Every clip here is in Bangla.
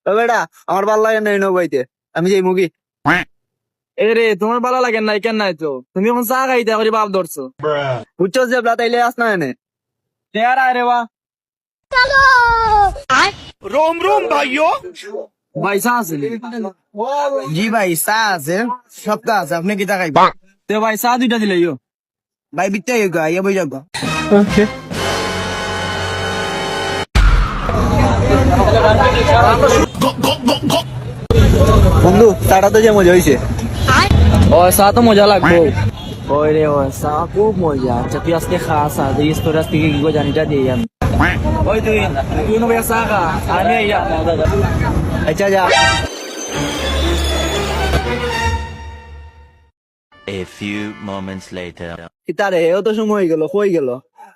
ও বেটা আমার ভাল লাগে নাই নবাইতে, আমি যাই মুগি। এ রে তোমার ভালো লাগে নাই কেন নাই তো তুমি এখন চা খাইতে করে বাপ ধরছো বুঝছো যে তাইলে আস না এনে। টেয়ার আরে বা ভাই চা আছে নি? জি ভাই চা আছে, সপ্তাহ আছে, আপনি কি টাকাই তে ভাই চা দুইটা দিলে ইয়ো। ভাই বিত্তাই ইয়ে বই যাবো। বন্ধু চাটা তো যে মজা হয়েছে। ও চা তো মজা লাগবো। ওই রে ও চা খুব মজা। আচ্ছা তুই আজকে খা চা দিয়ে তোর আজকে কি গো জানিটা দিয়ে আমি। ওই তুই নো চা খা আমি আইয়া। আচ্ছা যা। A few moments later. তারে এও তো সময় হয়ে গেল, কই গেল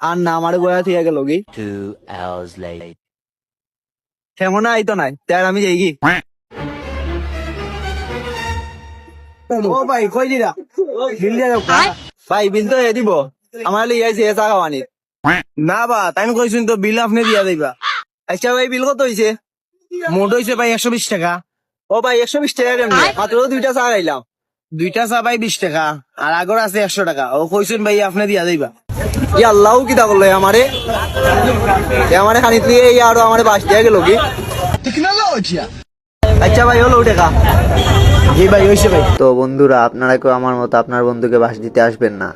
আর না আমার বয়া থিয়া গেল কি 2 hours later. সেমন আইতো নাই তার আমি যাই কি। ও ভাই কই দিরা বিল দিয়া দাও। ভাই বিল তো এ দিব, আমার লিয়ে আইছে চা খাওয়ানি। না বা তাই কইছুন তো বিল আপনি দিয়া দিবা। আচ্ছা ভাই বিল কত হয়েছে? মোট হয়েছে ভাই 120 টাকা। ও ভাই 120 টাকা কেমনে, মাত্র দুইটা চা খাইলাম। দুইটা চা ভাই 20 টাকা আর আগর আছে 100 টাকা। ও কইছুন ভাই আপনি দিয়া দিবা। ই আল্লাহ কিতা করলো আমারে, আমারে খানিত লিয়ে আরো আমারে বাস দিয়া গেল কি। আচ্ছা ভাই হলো টাকা। জি ভাই হইছে ভাই। তো বন্ধুরা আপনারা কেউ আমার মতো আপনার বন্ধুকে বাস দিতে আসবেন না।